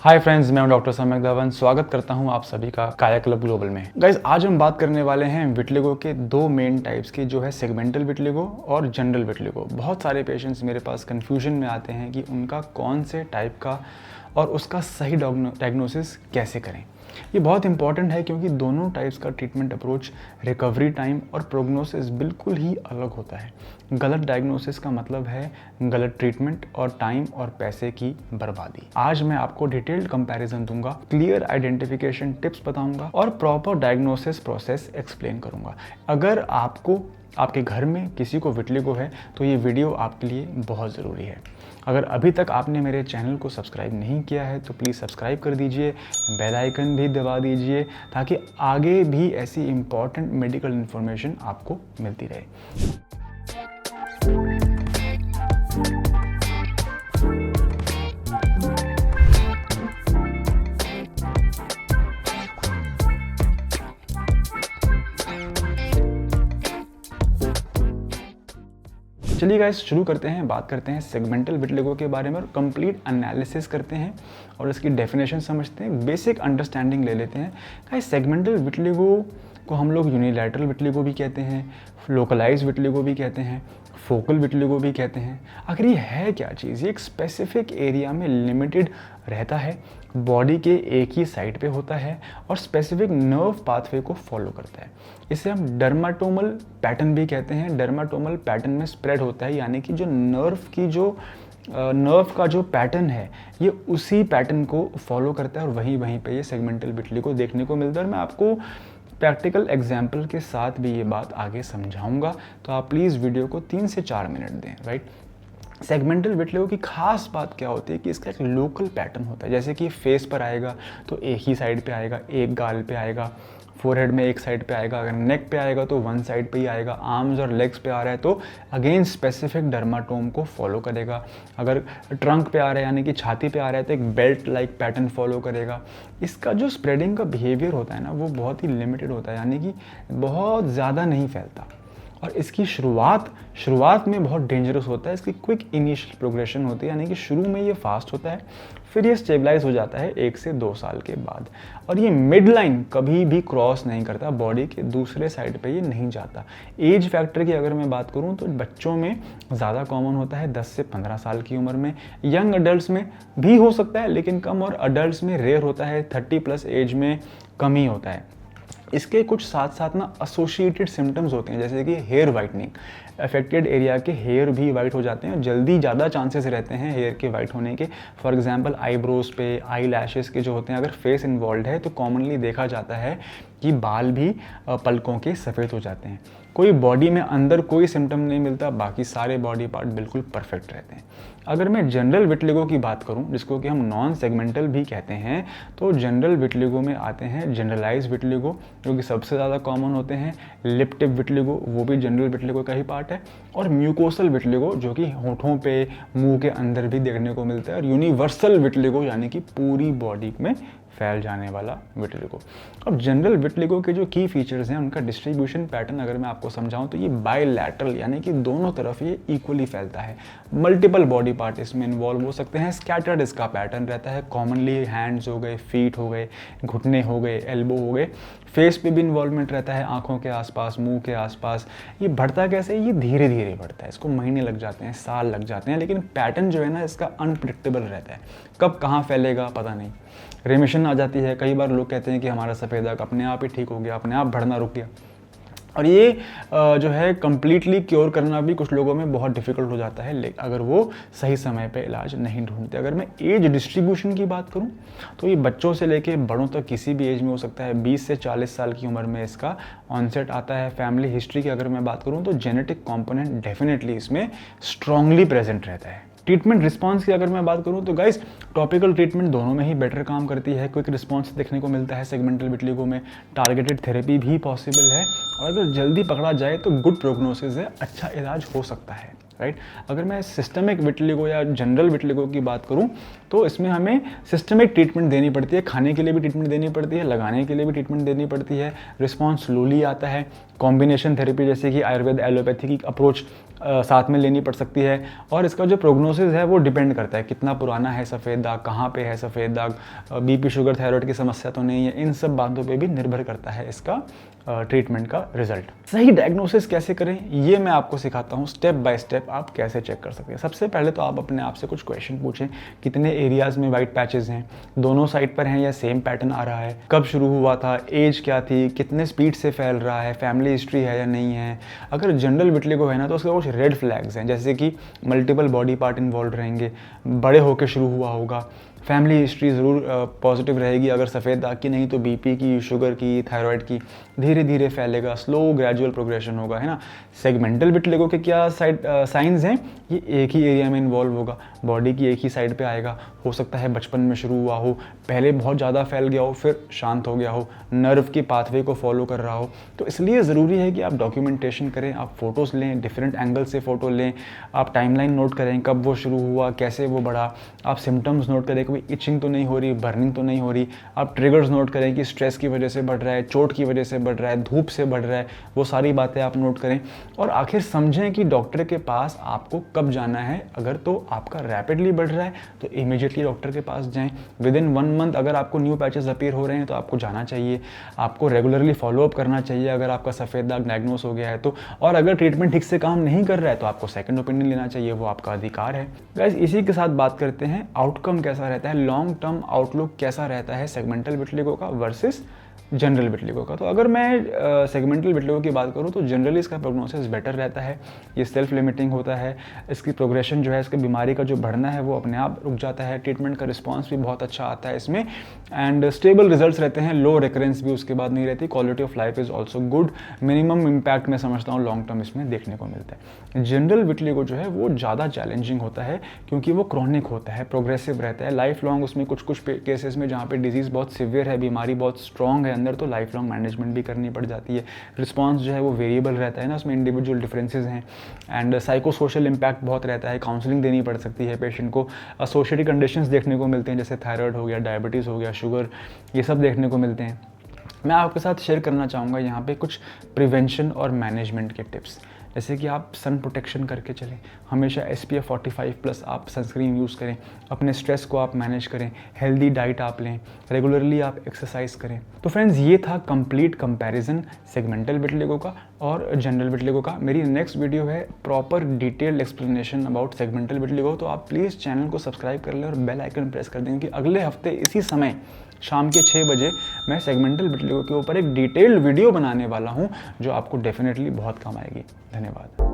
Hi friends, मैं हूं doctor सम्यक धवन। स्वागत करता हूं आप सभी का काया क्लब ग्लोबल में। गाइस, आज हम बात करने वाले हैं विटलिगो के दो मेन टाइप्स की, जो है सेगमेंटल विटलिगो और जनरल विटलिगो। बहुत सारे पेशेंट्स मेरे पास कंफ्यूजन में आते हैं कि उनका कौन से टाइप का और उसका सही डायग्नोसिस कैसे करें। ये बहुत इंपॉर्टेंट है क्योंकि दोनों टाइप्स का ट्रीटमेंट अप्रोच, रिकवरी टाइम और प्रोग्नोसिस बिल्कुल ही अलग होता है। गलत डायग्नोसिस का मतलब है गलत ट्रीटमेंट और टाइम और पैसे की बर्बादी। आज मैं आपको डिटेल्ड कंपैरिजन दूंगा, क्लियर आइडेंटिफिकेशन टिप्स बताऊंगा और प्रॉपर डायग्नोसिस प्रोसेस एक्सप्लेन करूंगा। अगर आपको आपके घर में किसी को विटलिगो है तो ये वीडियो आपके लिए बहुत ज़रूरी है। अगर अभी तक आपने मेरे चैनल को सब्सक्राइब नहीं किया है तो प्लीज़ सब्सक्राइब कर दीजिए, बेल आइकन भी दबा दीजिए ताकि आगे भी ऐसी इम्पॉर्टेंट मेडिकल इन्फॉर्मेशन आपको मिलती रहे। चलिए गाइस, शुरू करते हैं। बात करते हैं सेगमेंटल विटलिगो के बारे में और कंप्लीट एनालिसिस करते हैं और इसकी डेफिनेशन समझते हैं, बेसिक अंडरस्टैंडिंग ले लेते हैं। गाइस, सेगमेंटल विटलिगो को हम लोग यूनिलैटरल विटलिगो भी कहते हैं, लोकलाइज विटलिगो भी कहते हैं, फोकल विटलिगो भी कहते हैं। आखिर ये है क्या चीज़? ये एक स्पेसिफिक एरिया में लिमिटेड रहता है, बॉडी के एक ही साइड पे होता है और स्पेसिफिक नर्व पाथवे को फॉलो करता है। इसे हम डर्माटोमल पैटर्न भी कहते हैं। डर्माटोमल पैटर्न में स्प्रेड होता है, यानी कि जो नर्व का जो पैटर्न है ये उसी पैटर्न को फॉलो करता है और वहीं पे ये सेगमेंटल विटलिगो देखने को मिलता है। और मैं आपको प्रैक्टिकल एग्जाम्पल के साथ भी ये बात आगे समझाऊंगा, तो आप प्लीज़ वीडियो को 3 से 4 मिनट दें। राइट, सेगमेंटल विटलिगो की खास बात क्या होती है कि इसका एक लोकल पैटर्न होता है। जैसे कि फेस पर आएगा तो एक ही साइड पे आएगा, एक गाल पे आएगा, फोरहेड में एक साइड पे आएगा, अगर नेक पे आएगा तो वन साइड पे ही आएगा, आर्म्स और लेग्स पे आ रहा है तो अगेन स्पेसिफिक डर्माटोम को फॉलो करेगा, अगर ट्रंक पे आ रहा है यानी कि छाती पे आ रहा है तो एक बेल्ट लाइक पैटर्न फॉलो करेगा। इसका जो स्प्रेडिंग का बिहेवियर होता है ना, वो बहुत ही लिमिटेड होता है, यानी कि बहुत ज़्यादा नहीं फैलता। और इसकी शुरुआत में बहुत डेंजरस होता है। इसकी क्विक इनिशियल प्रोग्रेशन होती है, यानी कि शुरू में ये फास्ट होता है, फिर ये स्टेबलाइज हो जाता है 1 से 2 साल के बाद। और ये मिड लाइन कभी भी क्रॉस नहीं करता, बॉडी के दूसरे साइड पे ये नहीं जाता। एज फैक्टर की अगर मैं बात करूँ तो बच्चों में ज़्यादा कॉमन होता है, 10 से 15 साल की उम्र में। यंग अडल्ट में भी हो सकता है लेकिन कम, और अडल्ट में रेयर होता है, 30+ एज में कम ही होता है। इसके कुछ साथ साथ ना एसोसिएटेड सिम्टम्स होते हैं, जैसे कि हेयर वाइटनिंग। अफेक्टेड एरिया के हेयर भी वाइट हो जाते हैं, जल्दी ज़्यादा चांसेस रहते हैं हेयर के वाइट होने के। फॉर एग्जांपल आईब्रोज पे, आई लैशेस के जो होते हैं, अगर फेस इन्वॉल्व है तो कॉमनली देखा जाता है कि बाल भी पलकों के सफ़ेद हो जाते हैं। कोई बॉडी में अंदर कोई सिम्टम नहीं मिलता, बाकी सारे बॉडी पार्ट बिल्कुल परफेक्ट रहते हैं। अगर मैं जनरल विटलिगो की बात करूं, जिसको कि हम नॉन सेगमेंटल भी कहते हैं, तो जनरल विटलिगो में आते हैं जनरलाइज विटलिगो, जो कि सबसे ज़्यादा कॉमन होते हैं, लिप टिप विटलिगो, वो भी जनरल विटलिगो का ही पार्ट है, और म्यूकोसल विटलिगो, जो कि होठों पे, मुंह के अंदर भी देखने को मिलता है, और यूनिवर्सल विटलिगो, यानी कि पूरी बॉडी में फैल जाने वाला विटलिगो। अब जनरल विटलिगो के जो की फीचर्स हैं, उनका डिस्ट्रीब्यूशन पैटर्न अगर मैं आपको समझाऊं तो ये बायलैटरल, यानी कि दोनों तरफ ये इक्वली फैलता है। मल्टीपल बॉडी पार्ट इसमें इन्वॉल्व हो सकते हैं। स्कैटर्ड इसका पैटर्न रहता है, कॉमनली हैंड्स हो गए, फीट हो गए, घुटने हो गए, एल्बो हो गए। फेस पे भी इन्वॉल्वमेंट रहता है, आंखों के आसपास, मुंह के आसपास। ये बढ़ता कैसे? ये धीरे धीरे बढ़ता है, इसको महीने लग जाते हैं, साल लग जाते हैं, लेकिन पैटर्न जो है ना इसका अनप्रिडिक्टेबल रहता है। कब कहाँ फैलेगा पता नहीं। रेमिशन आ जाती है, कई बार लोग कहते हैं कि हमारा सफ़ेद दाग अपने आप ही ठीक हो गया, अपने आप बढ़ना रुक गया। और ये जो है कम्प्लीटली क्योर करना भी कुछ लोगों में बहुत डिफ़िकल्ट हो जाता है, लेकिन अगर वो सही समय पे इलाज नहीं ढूंढते। अगर मैं एज डिस्ट्रीब्यूशन की बात करूं तो ये बच्चों से लेके बड़ों तक किसी भी एज में हो सकता है। 20 से 40 साल की उम्र में इसका ऑनसेट आता है। फैमिली हिस्ट्री की अगर मैं बात करूँ तो जेनेटिक कॉम्पोनेंट डेफिनेटली इसमें स्ट्रांगली प्रेजेंट रहता है। ट्रीटमेंट रिस्पांस की अगर मैं बात करूं तो गाइस, टॉपिकल ट्रीटमेंट दोनों में ही बेटर काम करती है। क्विक रिस्पांस देखने को मिलता है सेगमेंटल विटलिगो में। टारगेटेड थेरेपी भी पॉसिबल है, और अगर जल्दी पकड़ा जाए तो गुड प्रोग्नोसिस है, अच्छा इलाज हो सकता है। राइट। अगर मैं सिस्टमिक विटिलिगो या जनरल विटिलिगो की बात करूं तो इसमें हमें सिस्टमिक ट्रीटमेंट देनी पड़ती है, खाने के लिए भी ट्रीटमेंट देनी पड़ती है, लगाने के लिए भी ट्रीटमेंट देनी पड़ती है, रिस्पॉन्स स्लोली आता है, कॉम्बिनेशन थेरेपी जैसे कि आयुर्वेद एलोपैथी की अप्रोच साथ में लेनी पड़ सकती है, और इसका जो प्रोग्नोसिस है वो डिपेंड करता है कितना पुराना है सफ़ेद दाग, कहाँ पे है सफ़ेद दाग, बीपी शुगर थायराइड की समस्या तो नहीं है, इन सब बातों पे भी निर्भर करता है इसका ट्रीटमेंट का रिजल्ट। सही डायग्नोसिस कैसे करें ये मैं आपको सिखाता हूँ, स्टेप बाय स्टेप आप कैसे चेक कर सकते हैं। सबसे पहले तो आप अपने आप से कुछ क्वेश्चन पूछें, कितने एरियाज़ में वाइट पैचेस हैं, दोनों साइड पर हैं या सेम पैटर्न आ रहा है, कब शुरू हुआ था, एज क्या थी, कितने स्पीड से फैल रहा है, फैमिली हिस्ट्री है या नहीं है। अगर जनरल विटिलिगो है ना तो उसके कुछ रेड फ्लैग्स हैं, जैसे कि मल्टीपल बॉडी पार्ट इन्वॉल्व रहेंगे, बड़े होकर शुरू हुआ होगा, फैमिली हिस्ट्री ज़रूर पॉजिटिव रहेगी, अगर सफ़ेद दाग की नहीं तो बीपी की, शुगर की, थायराइड की, धीरे धीरे फैलेगा, स्लो ग्रेजुअल प्रोग्रेशन होगा, है ना। सेगमेंटल विटिलिगो के क्या साइंस हैं, ये एक ही एरिया में इन्वॉल्व होगा, बॉडी की एक ही साइड पे आएगा, हो सकता है बचपन में शुरू हुआ हो, पहले बहुत ज़्यादा फैल गया हो, फिर शांत हो गया हो, नर्व की पाथवे को फॉलो कर रहा हो। तो इसलिए ज़रूरी है कि आप डॉक्यूमेंटेशन करें, आप फ़ोटोज़ लें, डिफरेंट एंगल से फ़ोटो लें, आप टाइमलाइन नोट करें, कब वो शुरू हुआ, कैसे वो बढ़ा, आप सिम्टम्स नोट करें, कोई इचिंग तो नहीं हो रही, बर्निंग तो नहीं हो रही, आप ट्रिगर्स नोट करें कि स्ट्रेस की वजह से बढ़ रहा है, चोट की वजह से बढ़ रहा है, धूप से बढ़ रहा है, वो सारी बातें आप नोट करें। और आखिर समझें कि डॉक्टर के पास आपको कब जाना है। अगर तो आपका रैपिडली बढ़ रहा है तो इमीडिएटली डॉक्टर के पास जाएं। विद इन 1 मंथ अगर आपको न्यू पैचेस अपीयर हो रहे हैं तो आपको जाना चाहिए, आपको रेगुलरली फॉलोअप करना चाहिए अगर आपका सफ़ेद दाग डायग्नोस हो गया है तो। और अगर ट्रीटमेंट ठीक से काम नहीं कर रहा है तो आपको सेकंड ओपिनियन लेना चाहिए, वो आपका अधिकार है। गाइस इसी के साथ बात करते हैं आउटकम कैसा रहता है, लॉन्ग टर्म आउटलुक कैसा रहता है सेगमेंटल विटिलिगो का वर्सेस जनरल विटिलिगो का। तो अगर मैं सेगमेंटल विटिलिगो की बात करूँ तो जनरली इसका प्रोग्नोसिस बेटर रहता है, ये सेल्फ लिमिटिंग होता है, इसकी प्रोग्रेशन जो है, इसकी बीमारी का जो बढ़ना है वो अपने आप रुक जाता है, ट्रीटमेंट का रिस्पांस भी बहुत अच्छा आता है इसमें, एंड स्टेबल रिजल्ट्स रहते हैं, लो रिकरेंस भी उसके बाद नहीं रहती, quality of life is also good, minimum impact मैं समझता हूँ लॉन्ग टर्म इसमें देखने को मिलता है। जनरल विटिलिगो जो है वो ज़्यादा चैलेंजिंग होता है क्योंकि वो क्रॉनिक होता है, प्रोग्रेसिव रहता है, लाइफ लॉन्ग उसमें कुछ केसेस में जहाँ पे डिजीज़ बहुत सीवियर है, बीमारी बहुत स्ट्रॉन्ग है अंदर, तो लाइफ लॉन्ग मैनेजमेंट भी करनी पड़ जाती है। रिस्पांस जो है वो वेरिएबल रहता है ना, उसमें इंडिविजुअल डिफरेंसेस हैं, एंड साइको सोशल इम्पैक्ट बहुत रहता है, काउंसलिंग देनी पड़ सकती है पेशेंट को, एसोसिएटेड कंडीशंस देखने को मिलते हैं जैसे थायराइड हो गया, डायबिटीज़ हो गया, शुगर, ये सब देखने को मिलते हैं। मैं आपके साथ शेयर करना चाहूँगा यहाँ पे कुछ प्रिवेंशन और मैनेजमेंट के टिप्स, जैसे कि आप सन प्रोटेक्शन करके चलें, हमेशा SPF 45+ आप सनस्क्रीन यूज़ करें, अपने स्ट्रेस को आप मैनेज करें, हेल्दी डाइट आप लें, रेगुलरली आप एक्सरसाइज करें। तो फ्रेंड्स ये था कंप्लीट कंपैरिजन सेगमेंटल विटिलिगो का और जनरल विटिलिगो का। मेरी नेक्स्ट वीडियो है proper detailed explanation about segmental vitiligo, तो आप प्लीज़ चैनल को सब्सक्राइब कर लें और बेल आइकन प्रेस कर दें कि अगले हफ्ते इसी समय शाम के 6 बजे मैं सेगमेंटल विटिलिगो के ऊपर एक डिटेल्ड वीडियो बनाने वाला हूं जो आपको डेफिनेटली बहुत काम आएगी। धन्यवाद।